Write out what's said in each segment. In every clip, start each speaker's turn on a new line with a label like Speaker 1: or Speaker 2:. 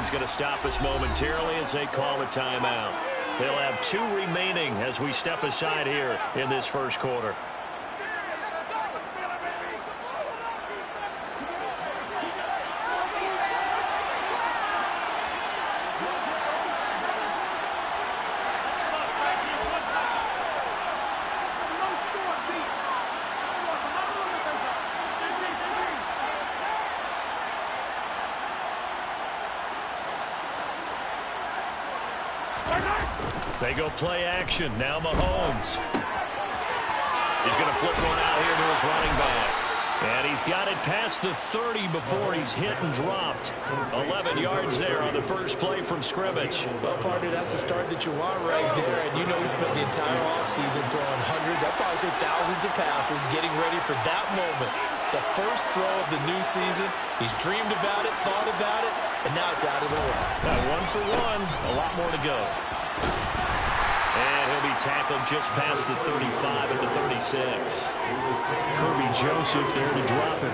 Speaker 1: Houston's going to stop us momentarily as they call a timeout. They'll have 2 remaining as we step aside here in this first quarter. They go play action. Now Mahomes. He's going to flip one out here to his running back. And he's got it past the 30 before he's hit and dropped. 11 yards there on the first play from scrimmage.
Speaker 2: Well, partner, that's the start that you want right there. And you know he spent the entire offseason throwing hundreds, I'd probably say thousands of passes, getting ready for that moment. The first throw of the new season. He's dreamed about it, thought about it, and now it's out of the way.
Speaker 1: Now 1 for 1. A lot more to go. And he'll be tackled just past the 35 at the 36. Kirby Joseph there to drop it.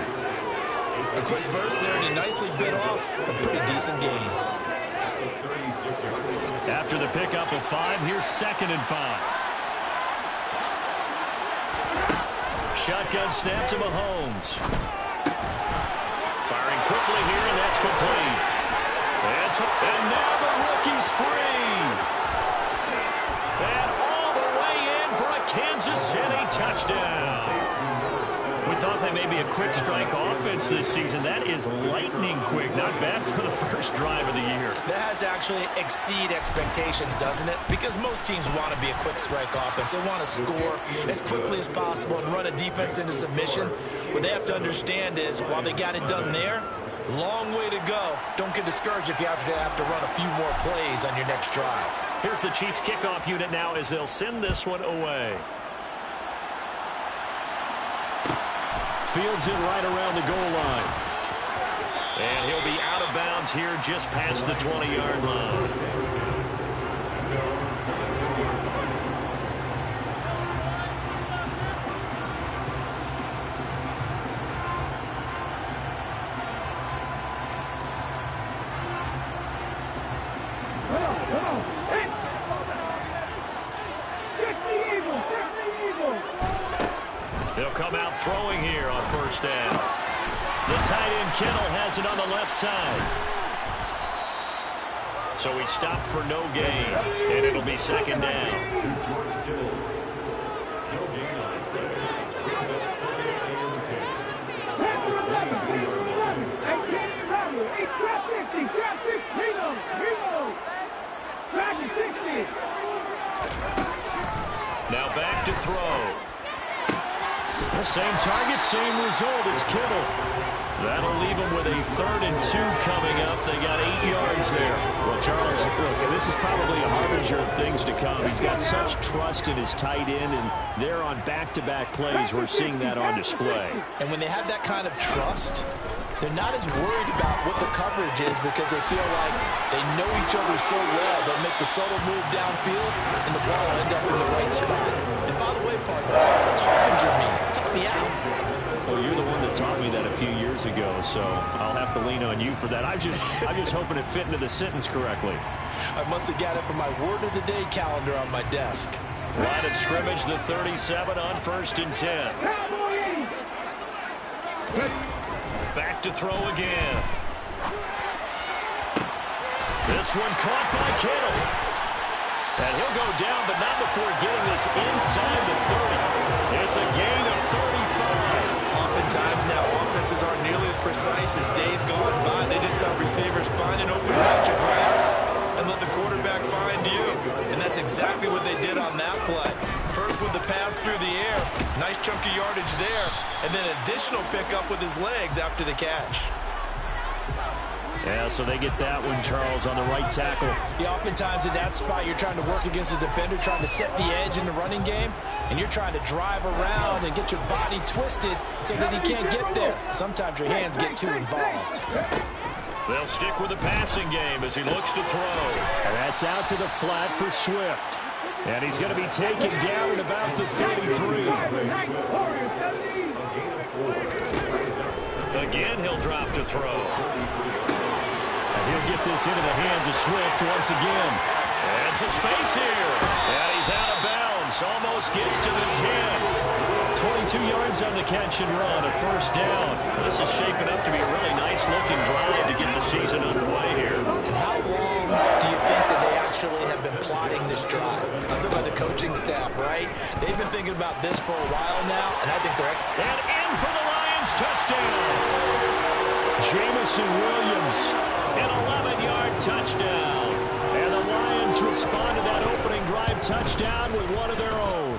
Speaker 2: A quick burst there, and he nicely bit off a pretty decent gain.
Speaker 1: After the pickup of 5, here's 2nd and 5. Shotgun snap to Mahomes. Firing quickly here, and that's complete. And now the rookie's free. And all the way in for a Kansas City touchdown. We thought they may be a quick strike offense this season. That is lightning quick. Not bad for the first drive of the year.
Speaker 2: That has to actually exceed expectations, doesn't it? Because most teams want to be a quick strike offense. They want to score as quickly as possible and run a defense into submission. What they have to understand is while they got it done there, long way to go. Don't get discouraged if you have to run a few more plays on your next drive.
Speaker 1: Here's the Chiefs kickoff unit now as they'll send this one away. Fields it right around the goal line. And he'll be out of bounds here just past the 20-yard line. They'll come out throwing here on first down. The tight end Kittle has it on the left side. So we stop for no gain, and it'll be 2nd down. Now back to throw. The same target, same result. It's Kittle. That'll leave them with a 3rd and 2 coming up. They got 8 yards there.
Speaker 3: Well, Charles, look, this is probably a harbinger of things to come. He's got such trust in his tight end, and they're on back-to-back plays. We're seeing that on display.
Speaker 2: And when they have that kind of trust, they're not as worried about what the coverage is because they feel like they know each other so well. They'll make the subtle move downfield, and the ball will end up in the right spot. And by the way, partner, it's harbinger me. Help me out.
Speaker 3: Well, you're the one that taught me that a few years ago, so I'll have to lean on you for that. I'm just hoping it fit into the sentence correctly.
Speaker 2: I must have got it from my word of the day calendar on my desk.
Speaker 1: Line of scrimmage, the 37 on 1st and 10. Back to throw again. This one caught by Kittle. And he'll go down, but not before getting this inside the 30. It's a gain of 35.
Speaker 2: Oftentimes now offenses aren't nearly as precise as days gone by. They just have receivers find an open patch of grass and let the quarterback find you. And that's exactly what they did on that play. First with the pass through the air. Nice chunky yardage there. And then additional pickup with his legs after the catch.
Speaker 1: Yeah, so they get that one, Charles, on the right tackle.
Speaker 2: Yeah, oftentimes in that spot, you're trying to work against a defender, trying to set the edge in the running game, and you're trying to drive around and get your body twisted so that he can't get there. Sometimes your hands get too involved.
Speaker 1: They'll stick with the passing game as he looks to throw.
Speaker 3: And that's out to the flat for Swift. And he's going to be taken down at about the 33.
Speaker 1: Again, he'll drop to throw.
Speaker 3: He'll get this into the hands of Swift once again.
Speaker 1: And some space here. And he's out of bounds. Almost gets to the 10.
Speaker 3: 22 yards on the catch and run, a first down.
Speaker 1: This is shaping up to be a really nice-looking drive to get the season underway here.
Speaker 2: And how long do you think that they actually have been plotting this drive? I'm talking about the coaching staff, right? They've been thinking about this for a while now, and I think they're
Speaker 1: And in for the Lions, touchdown.
Speaker 3: Jameson Williams,
Speaker 1: An 11-yard touchdown.
Speaker 3: and the Lions respond to that opening drive touchdown with one of their own.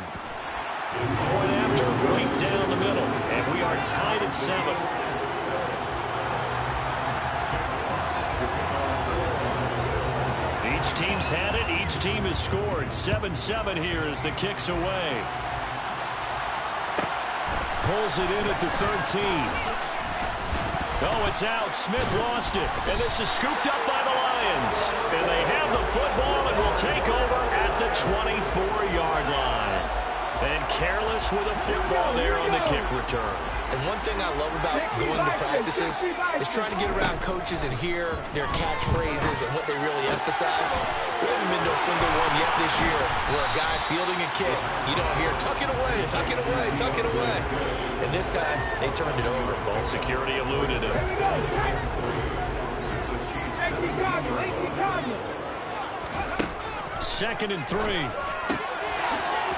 Speaker 1: Point after, right down the middle. And we are tied at 7. Each team's had it. Each team has scored. 7-7 here as the kick's away.
Speaker 3: Pulls it in at the 13.
Speaker 1: Oh, it's out. Smith lost it. And this is scooped up by the Lions. And they have the football and will take over at the 24-yard line. And careless with a football there on the kick return.
Speaker 2: And one thing I love about going to practices is trying to get around coaches and hear their catchphrases and what they really emphasize. We haven't been to a single one yet this year where a guy fielding a kick, you don't hear, tuck it away, tuck it away, tuck it away. And this time, they turned it over.
Speaker 1: Ball security eluded him.
Speaker 3: 2nd and 3.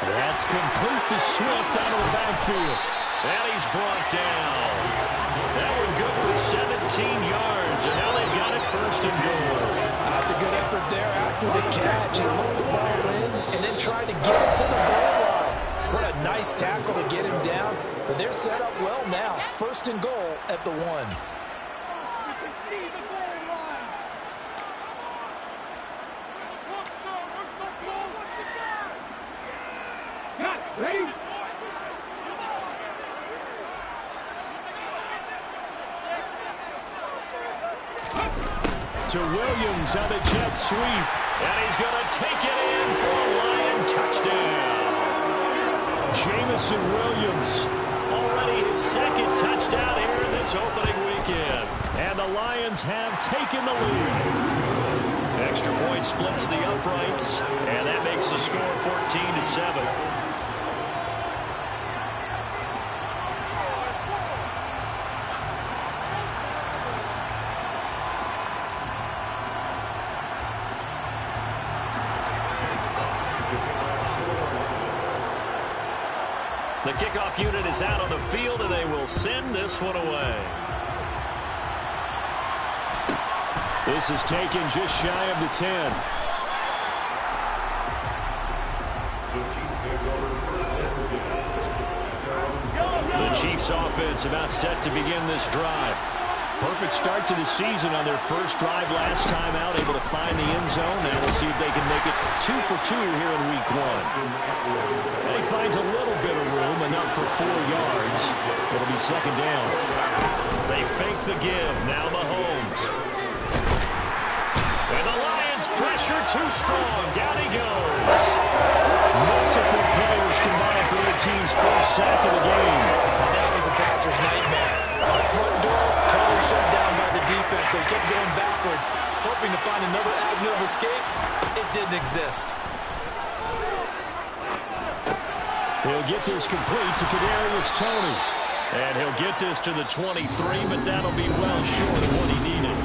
Speaker 3: That's complete to Swift out of the backfield.
Speaker 1: And he's brought down. That one good for 17 yards. And now they've got it 1st and goal.
Speaker 4: That's a good effort there after the catch. He hooked the ball in and then tried to get it to the goal line. What a nice tackle to get him down. But they're set up well now. 1st and goal at the 1.
Speaker 3: To Williams on the jet sweep.
Speaker 1: And he's going to take it in for a Lion touchdown.
Speaker 3: Jameson Williams.
Speaker 1: Already his 2nd touchdown here in this opening weekend.
Speaker 3: And the Lions have taken the lead.
Speaker 1: Extra point splits the uprights. And that makes the score 14-7. The kickoff unit is out on the field, and they will send this one away.
Speaker 3: This is taken just shy of the 10.
Speaker 1: The Chiefs offense about set to begin this drive.
Speaker 3: Perfect start to the season on their first drive last time out, able to find the end zone. Now we'll see if they can make it 2 for 2 here in week 1. And he finds a little bit of room, enough for 4 yards. It'll be 2nd down.
Speaker 1: They fake the give. Now Mahomes. And the Lions pressure too strong. Down he goes.
Speaker 3: Multiple players combined for their team's first sack of the game.
Speaker 2: That was a passer's nightmare. The front door totally shut down by the defense. They kept going backwards, hoping to find another avenue of escape. It didn't exist.
Speaker 3: He'll get this complete to Kadarius Toney.
Speaker 1: And he'll get this to the 23, but that'll be well short of what he needed.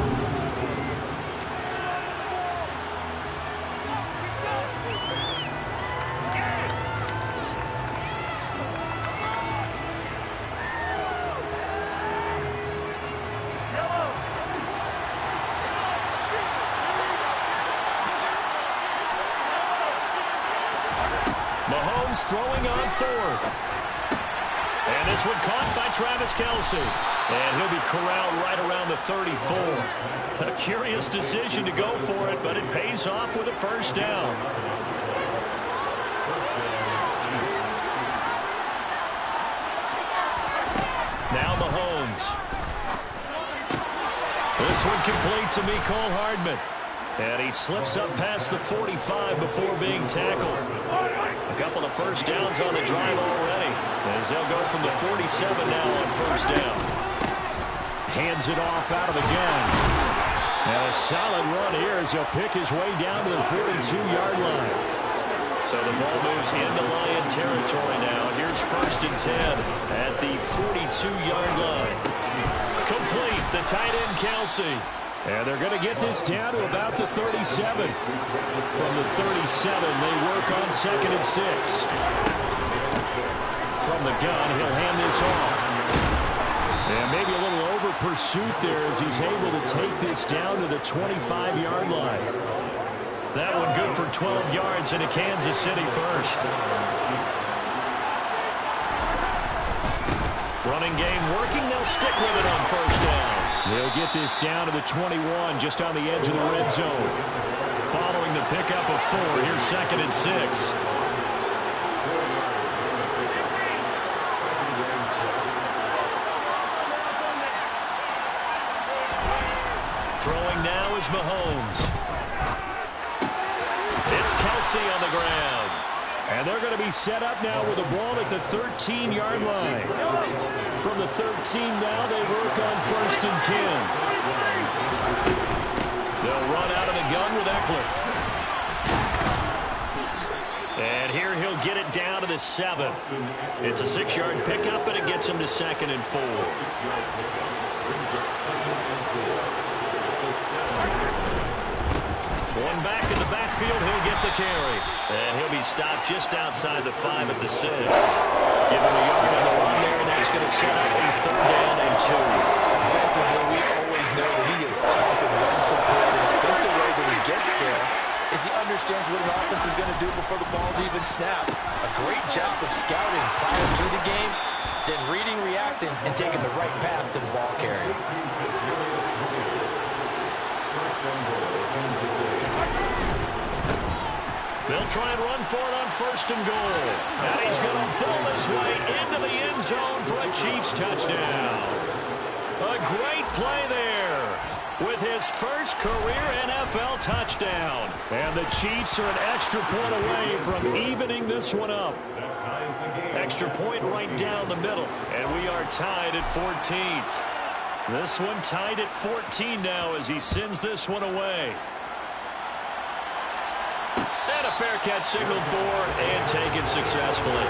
Speaker 1: Mahomes throwing on 4th. And this one caught by Travis Kelce. And he'll be corralled right around the 34. A curious decision to go for it, but it pays off with a first down. Now Mahomes. This one complete to Mecole Hardman. And he slips up past the 45 before being tackled. A couple of first downs on the drive already, as they'll go from the 47 now on first down.
Speaker 3: Hands it off out of the gun. And a solid run here as he'll pick his way down to the 42-yard line.
Speaker 1: So the ball moves into Lion territory now. Here's 1st and 10 at the 42-yard line. Complete, the tight end, Kelsey.
Speaker 3: And they're going to get this down to about the 37. From the 37, they work on 2nd and 6. From the gun, he'll hand this off. And maybe a little over pursuit there as he's able to take this down to the 25-yard line.
Speaker 1: That one good for 12 yards into Kansas City first. Running game working. They'll stick with it on 1st down.
Speaker 3: They'll get this down to the 21, just on the edge of the red zone.
Speaker 1: Following the pickup of 4, here's 2nd and 6. Throwing now is Mahomes. It's Kelsey on the ground.
Speaker 3: And they're going to be set up now with the ball at the 13-yard line. From the 13 now, they work on 1st and 10.
Speaker 1: They'll run out of the gun with Eckler. And here he'll get it down to the 7th. It's a 6-yard pickup, and it gets him to 2nd and 4. One back in the backfield, he'll get the carry. And he'll be stopped just outside the 5 at the 6. Give him a yard on the run there, and that's going to set up a 3rd down and 2.
Speaker 4: Defensively, we always know that he is tough and run support. And I think the way that he gets there is he understands what an offense is going to do before the ball's even snapped. A great job of scouting prior to the game, then reading, reacting, and taking the right path to the ball carrier.
Speaker 1: They'll try and run for it on 1st and goal. And he's going to bull his way into the end zone for a Chiefs touchdown. A great play there with his first career NFL touchdown.
Speaker 3: And the Chiefs are an extra point away from evening this one up.
Speaker 1: Extra point right down the middle. And we are tied at 14. This one tied at 14 now as he sends this one away. And a fair catch signaled for and taken successfully.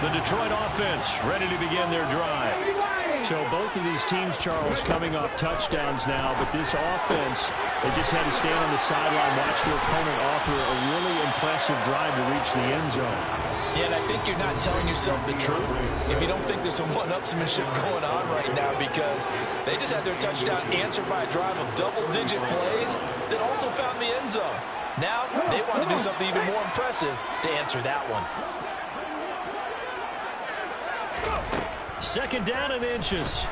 Speaker 1: The Detroit offense ready to begin their drive.
Speaker 3: So both of these teams, Charles, coming off touchdowns now, but this offense, they just had to stand on the sideline, watch their opponent offer a really impressive drive to reach the end zone.
Speaker 4: Yeah, and I think you're not telling yourself the truth if you don't think there's some one-upsmanship going on right now, because they just had their touchdown answered by a drive of double-digit plays that also found the end zone. Now they want to do something even more impressive to answer that one.
Speaker 1: 2nd down and inches.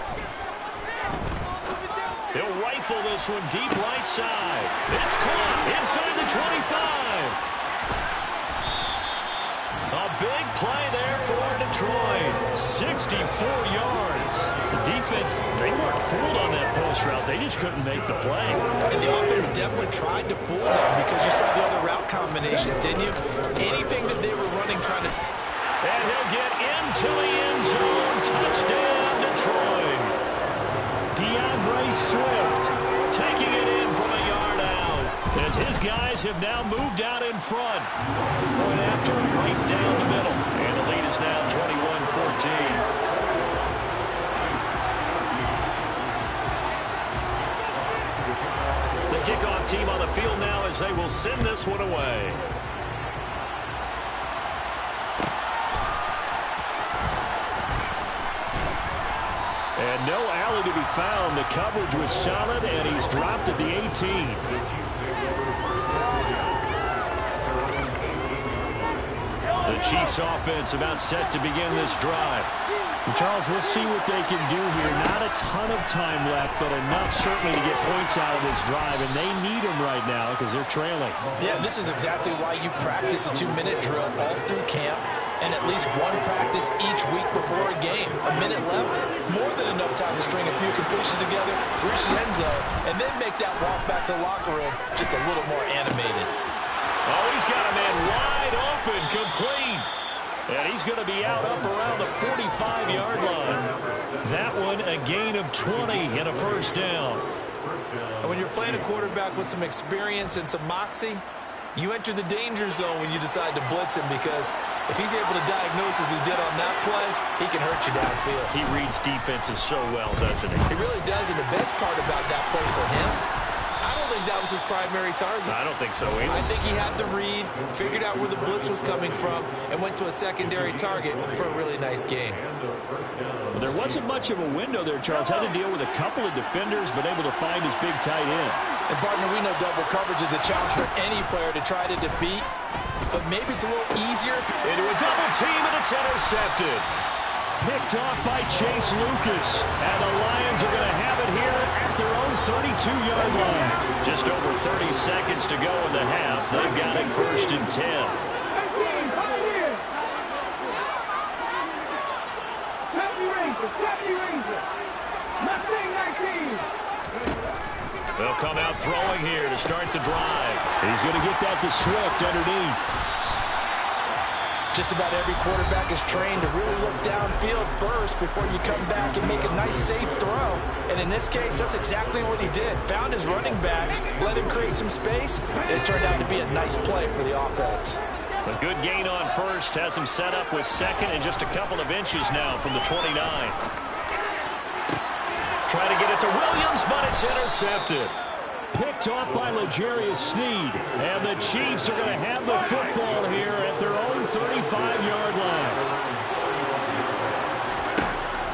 Speaker 1: He'll rifle this one deep right side. It's caught inside the 25. A big play there for Detroit. 64 yards. The defense, they weren't fooled on that post route. They just couldn't make the play.
Speaker 2: And the offense definitely tried to fool them because you saw the other route combinations, didn't you? Anything that they were running, trying to...
Speaker 1: And he'll get into the end zone. Touchdown, Detroit.
Speaker 3: DeAndre Swift
Speaker 1: taking it in from a yard out. As his guys have now moved out in front. Point after, right down the middle. And the lead is now 21-14. The kickoff team on the field now as they will send this one away.
Speaker 3: And no alley to be found. The coverage was solid, and he's dropped at the 18.
Speaker 1: The Chiefs offense about set to begin this drive.
Speaker 3: And Charles, we'll see what they can do here. Not a ton of time left, but enough certainly to get points out of this drive, and they need them right now because they're trailing.
Speaker 4: Yeah, this is exactly why you practice a 2-minute drill all through camp, and at least one practice each week before a game. A minute left, more than enough time to string a few completions together, reach the end zone, and then make that walk back to the locker room just a little more animated.
Speaker 1: Oh, he's got a man wide open, complete. And he's going to be out up around the 45-yard line. That one a gain of 20 and a first down.
Speaker 2: When you're playing a quarterback with some experience and some moxie, you enter the danger zone when you decide to blitz him, because if he's able to diagnose as he did on that play, he can hurt you downfield.
Speaker 1: He reads defenses so well, doesn't he?
Speaker 2: He really does, and the best part about that play for him, I don't think that was his primary target.
Speaker 1: I don't think so either.
Speaker 2: I think he had the read, figured out where the blitz was coming from, and went to a secondary target for a really nice gain.
Speaker 3: Well, there wasn't much of a window there, Charles. Had to deal with a couple of defenders, but able to find his big tight end.
Speaker 4: And, partner, we know double coverage is a challenge for any player to try to defeat, but maybe it's a little easier.
Speaker 1: Into a double team, and it's intercepted.
Speaker 3: Picked off by Chase Lucas. And the Lions are going to have it here at their own 32-yard line.
Speaker 1: Just over 30 seconds to go in the half. They've got it 1st and 10. They'll come out throwing here to start the drive.
Speaker 3: He's going to get that to Swift underneath.
Speaker 4: Just about every quarterback is trained to really look downfield first before you come back and make a nice, safe throw. And in this case, that's exactly what he did. Found his running back, let him create some space, and it turned out to be a nice play for the offense.
Speaker 1: A good gain on first has him set up with second and just a couple of inches now from the 29. Trying to get it to Williams, but it's intercepted.
Speaker 3: Picked off by L'Jarius Sneed. And the Chiefs are going to have the football here at their own 35-yard line.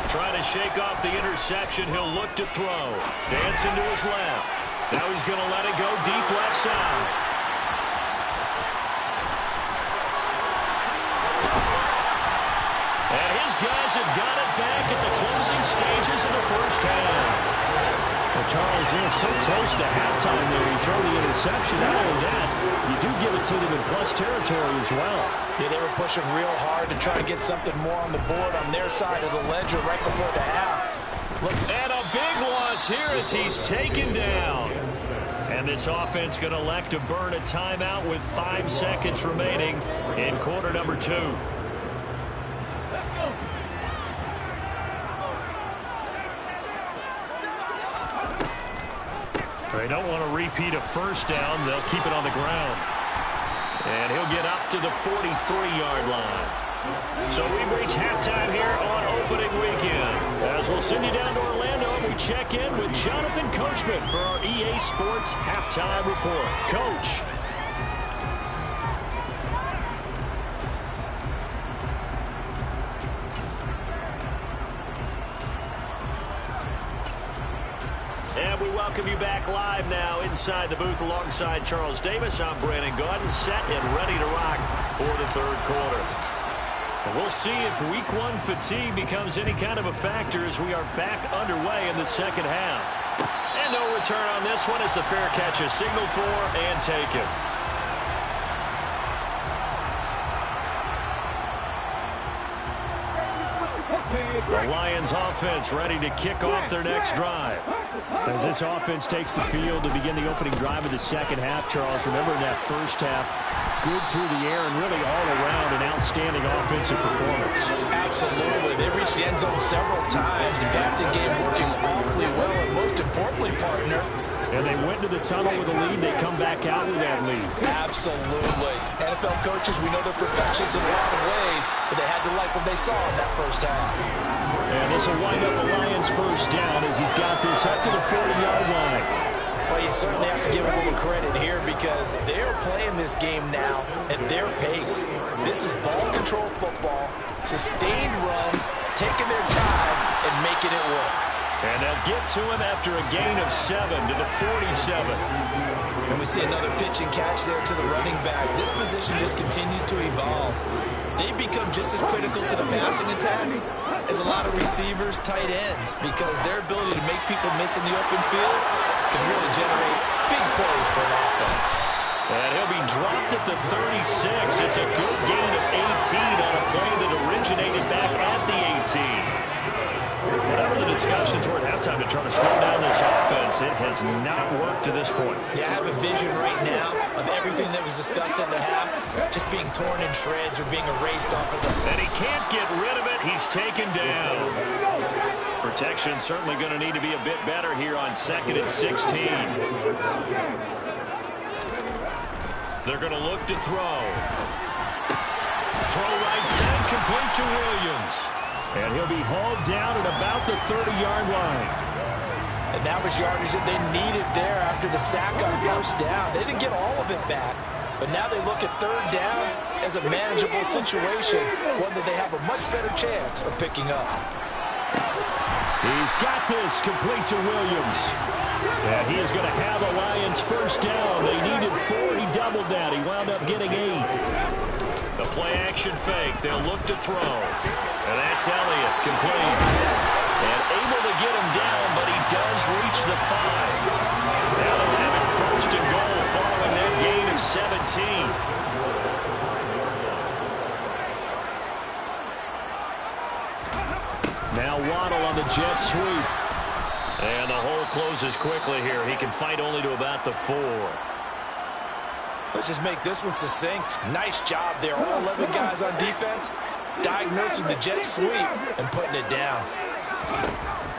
Speaker 1: Trying to shake off the interception. He'll look to throw. Dancing to his left. Now he's going to let it go deep left side. And his guys have got it back at the closing stages of the first half.
Speaker 3: Well, Charles, they're so close to halftime there. You throw the interception. Not only that, you do give it to them in plus territory as well.
Speaker 4: Yeah, they were pushing real hard to try to get something more on the board on their side of the ledger right before the half.
Speaker 1: Look, and a big loss here as he's taken down. And this offense going to elect to burn a timeout with 5 seconds remaining in quarter number 2. They don't want to repeat a first down. They'll keep it on the ground. And he'll get up to the 43-yard line. So we've reached halftime here on opening weekend. As we'll send you down to Orlando, we check in with Jonathan Coachman for our EA Sports Halftime Report. Coach. And we welcome you back live now inside the booth alongside Charles Davis. I'm Brandon Gaudin, set and ready to rock for the third quarter. And we'll see if week 1 fatigue becomes any kind of a factor as we are back underway in the second half. And no return on this one as the fair catch is signaled for and taken. The Lions offense ready to kick off their next drive.
Speaker 3: As this offense takes the field to begin the opening drive of the second half, Charles, remember in that first half, good through the air and really all around an outstanding offensive performance.
Speaker 4: Absolutely. They reached the end zone several times. The passing game working awfully well, and most importantly, partner,
Speaker 3: and they went to the tunnel with a lead. They come back out with that lead.
Speaker 4: Absolutely. NFL coaches, we know they're perfectionists in a lot of ways, but they had to like what they saw in that first half.
Speaker 3: And this will wind up the Lions' first down as he's got this up to the 40-yard line.
Speaker 4: Well, you certainly have to give a little credit here because they're playing this game now at their pace. This is ball control football, sustained runs, taking their time, and making it work.
Speaker 1: And they'll get to him after a gain of 7 to the 47.
Speaker 2: And we see another pitch and catch there to the running back. This position just continues to evolve. They become just as critical to the passing attack as a lot of receivers, tight ends, because their ability to make people miss in the open field can really generate big plays for an offense.
Speaker 1: And he'll be dropped at the 36. It's a good gain of 18 on a play that originated back at the 18. Whatever the discussions were at halftime to try to slow down this offense. It has not worked to this point.
Speaker 4: Yeah, I have a vision right now of everything that was discussed in the half just being torn in shreds or being erased off of the...
Speaker 1: And he can't get rid of it. He's taken down. Protection certainly going to need to be a bit better here on 2nd and 16. They're going to look to throw. Throw right side, complete to Williams.
Speaker 3: And he'll be hauled down at about the 30-yard line.
Speaker 4: And that was yardage that they needed there after the sack on first down. They didn't get all of it back, but now they look at 3rd down as a manageable situation, one that they have a much better chance of picking up.
Speaker 3: He's got this complete to Williams. And he is going to have a Lions first down. They needed 4. He doubled that. He wound up getting 8.
Speaker 1: The play action fake. They'll look to throw. And that's Elliott, complete. And able to get him down, but he does reach the 5. Now they'll have it 1st and goal following that gain of 17.
Speaker 3: Now Waddle on the jet sweep.
Speaker 1: And the hole closes quickly here. He can fight only to about the 4.
Speaker 4: Let's just make this one succinct. Nice job there. All 11 guys on defense diagnosing the jet sweep and putting it down.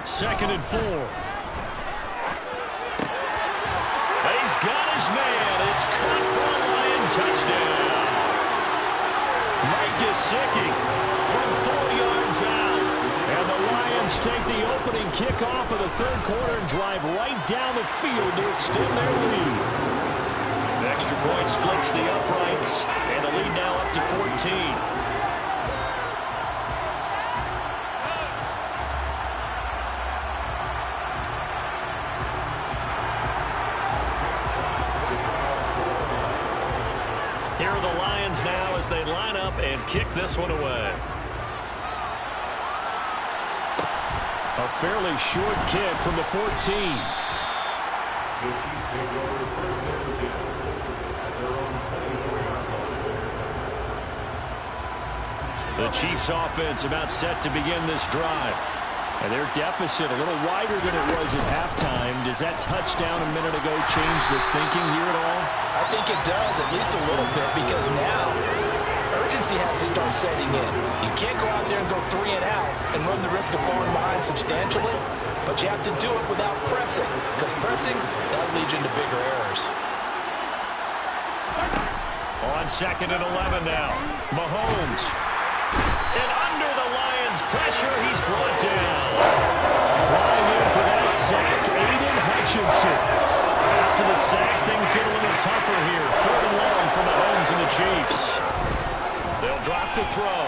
Speaker 1: 2nd and 4. He's got his man. It's caught for a Lion touchdown. Mike Gesicki from 4 yards out.
Speaker 3: And the Lions take the opening kickoff of the 3rd quarter and drive right down the field to extend their lead.
Speaker 1: The extra point splits the uprights, and the lead now up to 14. Here are the Lions now as they line up and kick this one away.
Speaker 3: A fairly short kick from the 14. The Chiefs offense about set to begin this drive. And their deficit a little wider than it was at halftime. Does that touchdown a minute ago change the thinking here at all?
Speaker 4: I think it does, at least a little bit, because now urgency has to start setting in. You can't go out there and go 3 and out and run the risk of falling behind substantially, but you have to do it without pressing, because pressing, that leads you into bigger errors.
Speaker 1: On 2nd and 11 now. Mahomes. And under the Lions' pressure, he's brought down.
Speaker 3: Flying in for that sack, Aiden Hutchinson. After the sack, things get a little tougher here. 3rd and long for Mahomes and the Chiefs.
Speaker 1: They'll drop the throw.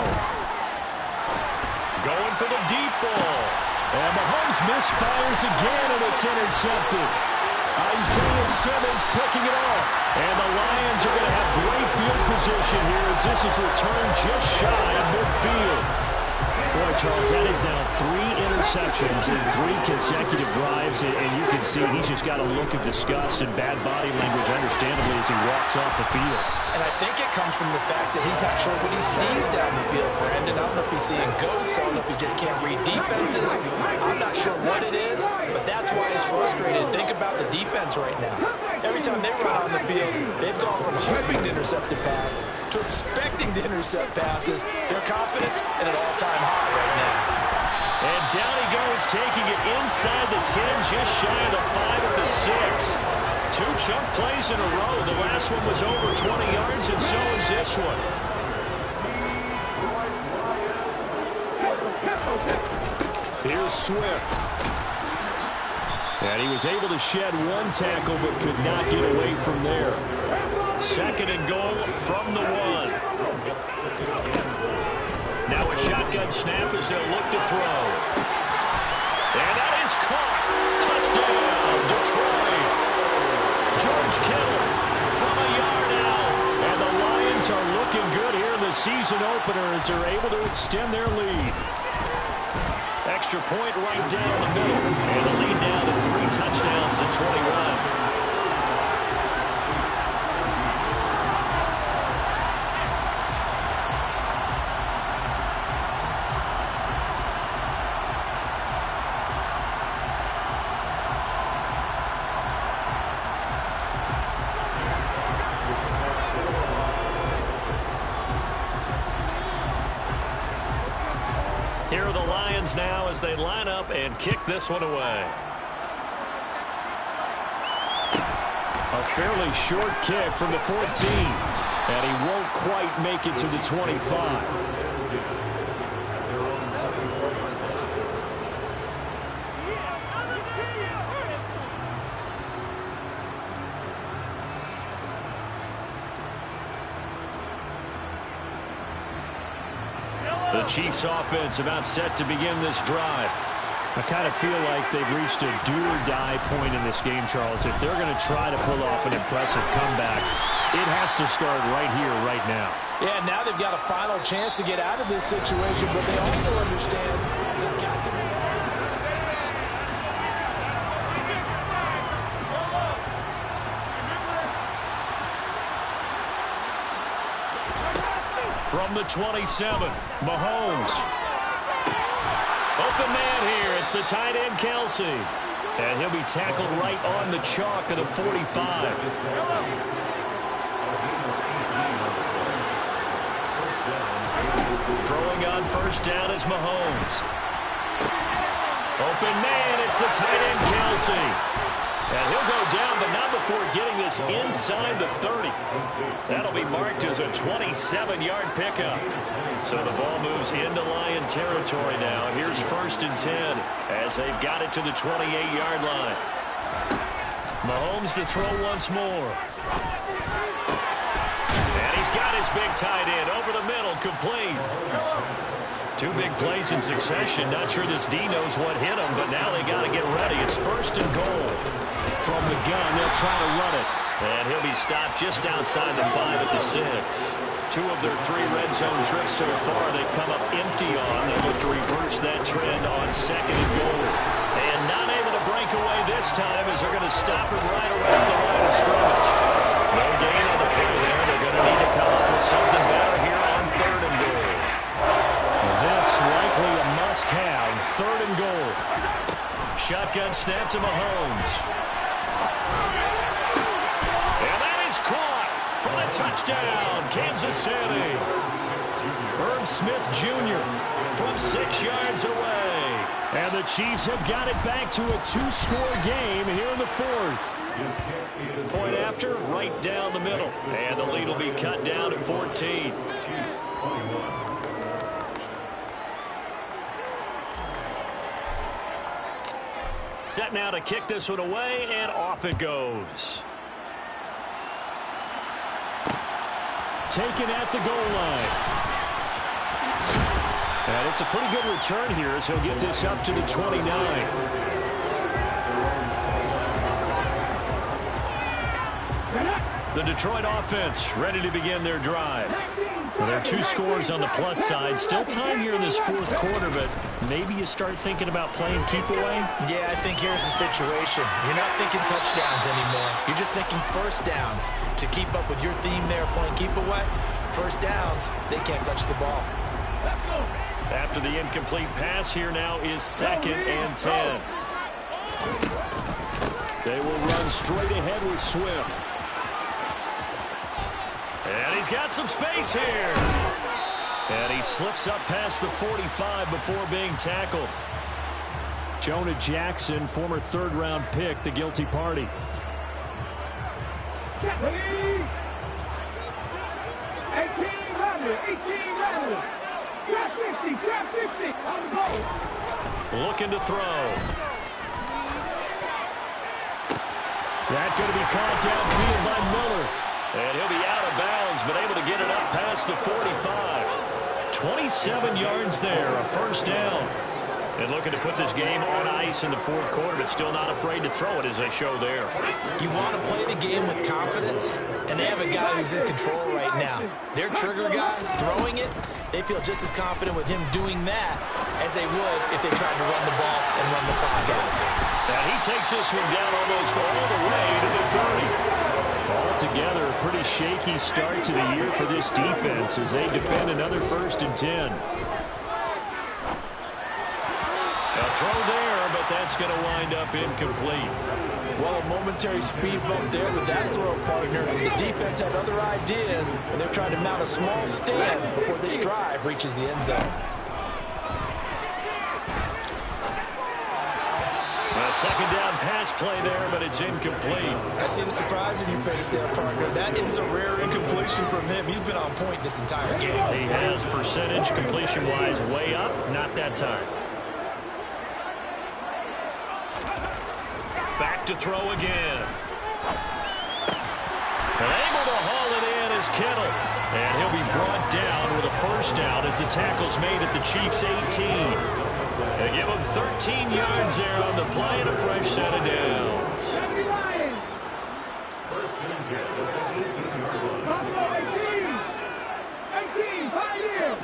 Speaker 1: Going for the deep ball.
Speaker 3: And Mahomes misfires again, and it's intercepted. Isaiah Simmons picking it off. And the Lions are going to have great field position here as this is returned just shy of midfield. Boy, Charles, that is now 3 interceptions in 3 consecutive drives, and you can see he's just got a look of disgust and bad body language, understandably, as he walks off the field.
Speaker 4: And I think it comes from the fact that he's not sure what he sees down the field, Brandon. I don't know if he's seeing ghosts. I don't know if he just can't read defenses. I'm not sure what it is, but that's why he's frustrated. Think about the defense right now. Every time they run on the field, they've gone from hoping to intercept the pass to expecting to intercept passes. Their confidence at an all-time high right now.
Speaker 1: And down he goes, taking it inside the 10, just shy of the 5 at the 6. 2 chunk plays in a row. The last one was over 20 yards, and so is this one.
Speaker 3: Here's Swift. And he was able to shed 1 tackle, but could not get away from there.
Speaker 1: 2nd and goal from the 1. Now a shotgun snap as they'll look to throw. And that is caught. Touchdown, Detroit. George Kittle from a yard out. And the Lions are looking good here in the season opener as they're able to extend their lead. Extra point right down the middle. And the lead now to 3 touchdowns at 21. begins now as they line up and kick this one away.
Speaker 3: A fairly short kick from the 14. And he won't quite make it to the 25.
Speaker 1: The Chiefs offense about set to begin this drive.
Speaker 3: I kind of feel like they've reached a do-or-die point in this game, Charles. If they're going to try to pull off an impressive comeback, it has to start right here, right now.
Speaker 4: Yeah, now they've got a final chance to get out of this situation, but they also understand they've got to move on.
Speaker 1: From the 27, Mahomes. Open man here. It's the tight end, Kelsey. And he'll be tackled right on the chalk of the 45. Throwing on first down is Mahomes. Open man. It's the tight end, Kelsey. And he'll go down, but not before getting this inside the 30. That'll be marked as a 27-yard pickup. So the ball moves into Lion territory now. Here's 1st and 10 as they've got it to the 28-yard line. Mahomes to throw once more. And he's got his big tight end over the middle, complete. 2 big plays in succession. Not sure this D knows what hit him, but now they got to get ready. It's 1st and goal. From the gun, they'll try to run it. And he'll be stopped just outside the 5 at the 6. 2 of their 3 red zone trips so far they've come up empty on. They look to reverse that trend on 2nd and goal. And not able to break away this time as they're going to stop it right around the line of scrimmage. No gain on the play there. They're going to need to come up with something better here on 3rd and goal.
Speaker 3: This likely a must-have. 3rd and goal.
Speaker 1: Shotgun snap to Mahomes. And that is caught for the touchdown, Kansas City. Herb Smith Jr. from 6 yards away.
Speaker 3: And the Chiefs have got it back to a 2-score game here in the 4th.
Speaker 1: Point after, right down the middle. And the lead will be cut down to 14. Set now to kick this one away, and off it goes.
Speaker 3: Taken at the goal line. And it's a pretty good return here as he'll get this up to the 29.
Speaker 1: The Detroit offense ready to begin their drive. Well, there are 2 scores on the plus side. Still time here in this 4th quarter, but maybe you start thinking about playing keep away?
Speaker 4: Yeah, I think here's the situation. You're not thinking touchdowns anymore. You're just thinking first downs. To keep up with your theme there, playing keep away, first downs, they can't touch the ball.
Speaker 1: After the incomplete pass, here now is 2nd and 10.
Speaker 3: They will run straight ahead with Swift.
Speaker 1: And he's got some space here. And he slips up past the 45 before being tackled.
Speaker 3: Jonah Jackson, former 3rd-round pick, the guilty party.
Speaker 5: 18 runners. Drop 50 on the goal.
Speaker 1: Looking to throw.
Speaker 3: That's going to be caught downfield by Miller.
Speaker 1: And he'll be out of bounds, but able to get it up past the 45. 27 yards there, a 1st down. And looking to put this game on ice in the 4th quarter, but still not afraid to throw it as they show there.
Speaker 4: You want to play the game with confidence, and they have a guy who's in control right now. Their trigger guy, throwing it, they feel just as confident with him doing that as they would if they tried to run the ball and run the clock out.
Speaker 1: And he takes this one down almost all the way to the 30.
Speaker 3: Altogether, a pretty shaky start to the year for this defense as they defend another 1st and 10.
Speaker 1: A throw there, but that's going to wind up incomplete.
Speaker 4: Well, a momentary speed bump there with that throw partner. The defense had other ideas, and they're trying to mount a small stand before this drive reaches the end zone.
Speaker 1: second down pass play there, but it's incomplete.
Speaker 4: I see the surprise in your face there, partner. That is a rare incompletion from him. He's been on point this entire game.
Speaker 1: He has percentage completion-wise way up, not that time. Back to throw again. And able to haul it in is Kittle. And he'll be brought down with a first down as the tackle's made at the Chiefs' 18. They give him 13 yards there on the play and a fresh set of downs.
Speaker 5: Buffalo 18. 18, Pioneer.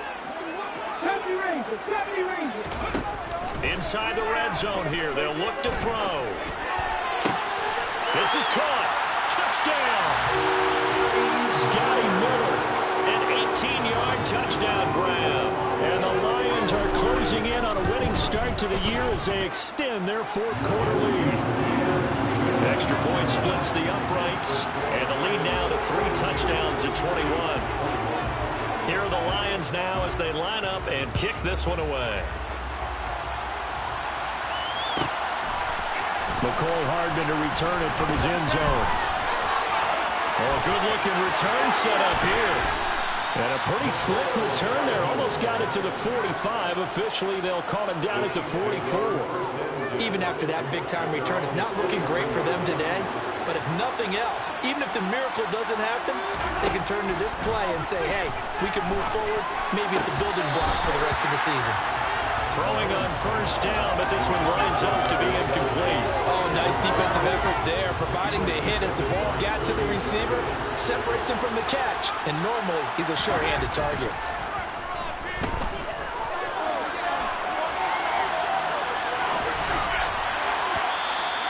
Speaker 5: 70 Rangers, 70 Rangers.
Speaker 1: Inside the red zone here. They'll look to throw. This is caught. Touchdown. Scotty Miller, an 18-yard touchdown grab. And the Lions are closing in on a winning start to the year as they extend their fourth-quarter lead. Extra point splits the uprights, and the lead now to 3 touchdowns at 21. Here are the Lions now as they line up and kick this one away. McCole Hardman to return it from his end zone. Oh, good-looking return set up here. And a pretty slick return there. Almost got it to the 45. Officially, they'll call him down at the 44.
Speaker 4: Even after that big-time return, it's not looking great for them today. But if nothing else, even if the miracle doesn't happen, they can turn to this play and say, hey, we can move forward. Maybe it's a building block for the rest of the season.
Speaker 1: Throwing on first down, but this one lines up to be incomplete.
Speaker 4: Oh, nice defensive effort there, providing the hit as the ball got to the receiver, separates him from the catch, and normally he's a sure-handed target.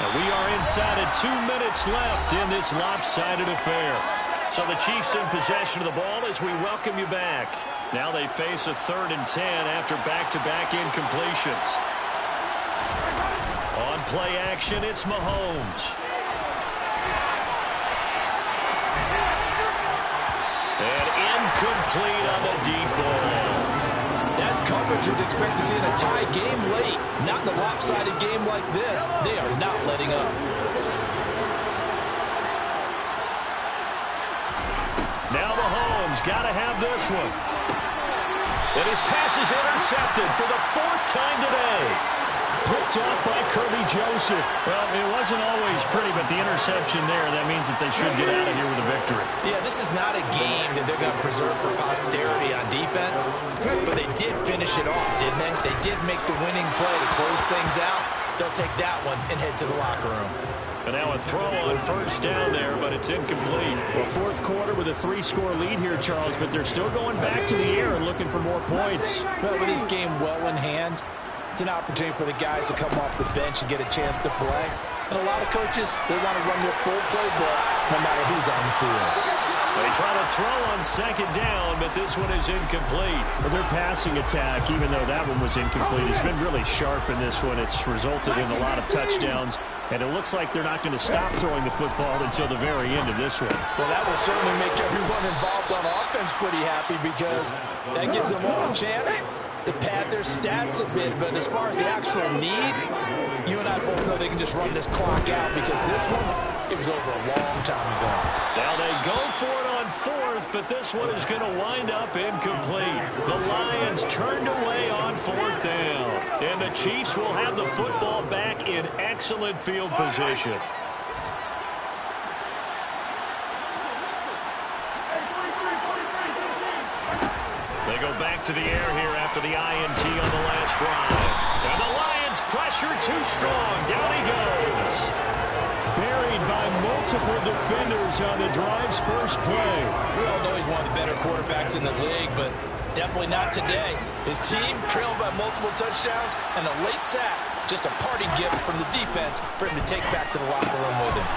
Speaker 1: And we are inside of 2 minutes left in this lopsided affair. So the Chiefs in possession of the ball as we welcome you back. Now they face a 3rd and 10 after back-to-back incompletions. On play action, it's Mahomes. And incomplete on the deep ball.
Speaker 4: That's coverage you'd expect to see in a tie game late. Not in a lopsided game like this. They are not letting up.
Speaker 1: Now Mahomes got to have this one. And his pass is intercepted for the 4th time today.
Speaker 3: Picked off by Kirby Joseph.
Speaker 1: Well, it wasn't always pretty, but the interception there, that means that they should get out of here with a victory.
Speaker 4: Yeah, this is not a game that they're going to preserve for posterity on defense, but they did finish it off, didn't they? They did make the winning play to close things out. They'll take that one and head to the locker room.
Speaker 1: And now a throw on first down there, but it's incomplete.
Speaker 3: Well, 4th quarter with a 3-score lead here, Charles, but they're still going back to the air and looking for more points.
Speaker 4: Well, with this game well in hand, it's an opportunity for the guys to come off the bench and get a chance to play. And a lot of coaches, they want to run their full playbook no matter who's on the field.
Speaker 1: They try to throw on 2nd down, but this one is incomplete.
Speaker 3: Well, their passing attack, even though that one was incomplete, has been really sharp in this one. It's resulted in a lot of touchdowns, and it looks like they're not going to stop throwing the football until the very end of this one.
Speaker 4: Well, that will certainly make everyone involved on offense pretty happy because that gives them all a chance to pad their stats a bit. But as far as the actual need, you and I both know they can just run this clock out because this one, it was over a long time ago.
Speaker 1: Now they go for it on 4th, but this one is going to wind up incomplete. The Lions turned away on 4th down. And the Chiefs will have the football back in excellent field position. They go back to the air here after the INT on the last drive. And the Lions pressure too strong. Down he goes.
Speaker 3: Buried by multiple defenders on the drive's first play.
Speaker 4: We all know he's one of the better quarterbacks in the league, but definitely not today. His team trailed by multiple touchdowns and a late sack. Just a party gift from the defense for him to take back to the locker room with him.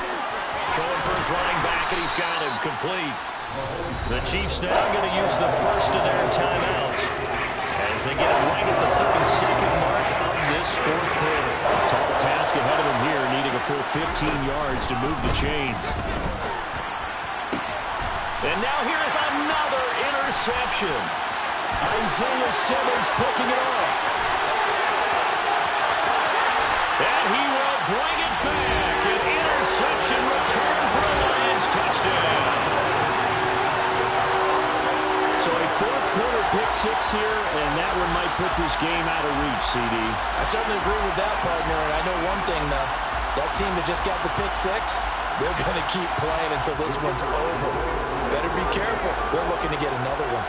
Speaker 1: Throwing for his running back, and he's got him complete. The Chiefs now going to use the first of their timeouts as they get it right at the 32nd mark of this 4th quarter.
Speaker 3: Tall task ahead of them here, needing a full 15 yards to move the chains.
Speaker 1: And now here is another interception.
Speaker 3: Isaiah Simmons picking it off.
Speaker 1: And he will bring it back. An interception return for a Lions touchdown.
Speaker 3: So a fourth-quarter pick-6 here, and that one might put this game out of reach, CD.
Speaker 4: I certainly agree with that, partner. And I know one thing, though. That team that just got the pick-6, they're going to keep playing until this one's over. Better be careful. They're looking to get another one.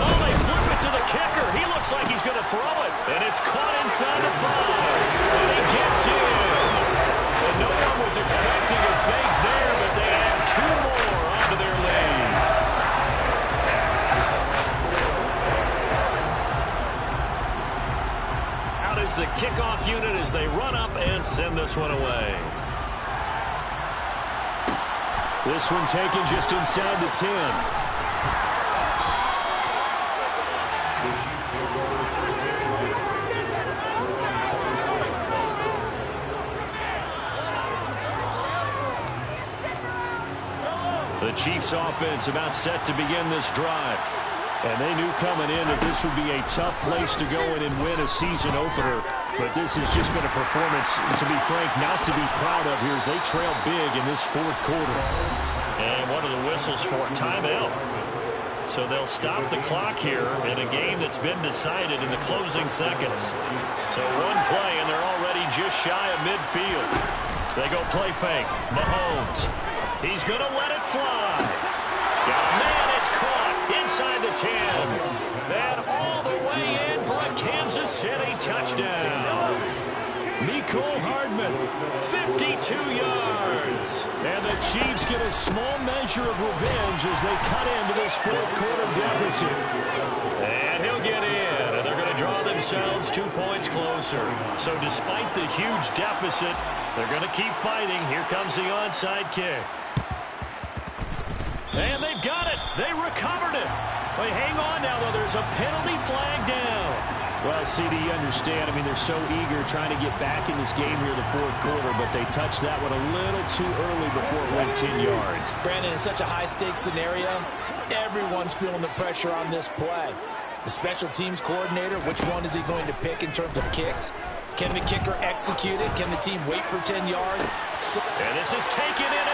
Speaker 1: Oh, they flip it to the kicker. He looks like he's going to throw it. And it's caught inside the 5. And he gets in. And no one was expecting a fake there, but they add 2 more onto their lead. Out is the kickoff unit as they run up and send this one away.
Speaker 3: This one taken just inside the 10. The Chiefs offense about set to begin this drive. And they knew coming in that this would be a tough place to go in and win a season opener. But this has just been a performance, to be frank, not to be proud of here as they trail big in this fourth quarter.
Speaker 1: And one of the whistles for timeout. So they'll stop the clock here in a game that's been decided in the closing seconds. So one play, and they're already just shy of midfield. They go play fake. Mahomes. He's going to let it fly. Man, it's caught inside the 10. And all the way in for a Kansas City touchdown. Mecole Hardman, 52 yards. And the Chiefs get a small measure of revenge as they cut into this fourth quarter deficit. And he'll get in, and they're going to draw themselves 2 points closer. So despite the huge deficit, they're going to keep fighting. Here comes the onside kick. And they've got it. They recovered it. Wait, hang on now, though. There's a penalty flag down.
Speaker 3: Well, CD, you understand. I mean, they're so eager trying to get back in this game here in the fourth quarter, but they touched that one a little too early before it went 10 yards.
Speaker 4: Brandon, in such a high-stakes scenario, everyone's feeling the pressure on this play. The special teams coordinator, which one is he going to pick in terms of kicks? Can the kicker execute it? Can the team wait for 10 yards?
Speaker 1: And this is taken in